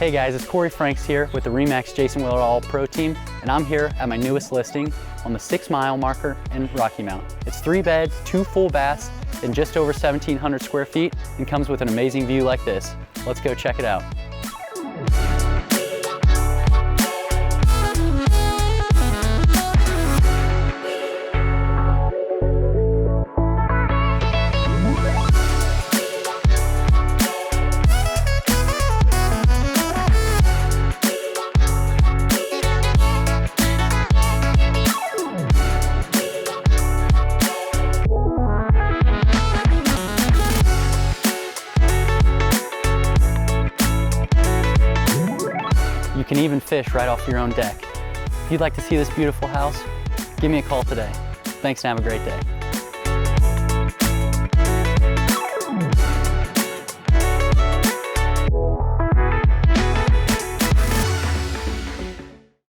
Hey guys, it's Corey Franks here with the RE/MAX Jason Wheeler All Pro team, and I'm here at my newest listing on the 6-mile marker in Rocky Mount. It's 3 bed, 2 full baths, and just over 1,700 square feet, and comes with an amazing view like this. Let's go check it out. You can even fish right off your own deck. If you'd like to see this beautiful house, give me a call today. Thanks and have a great day.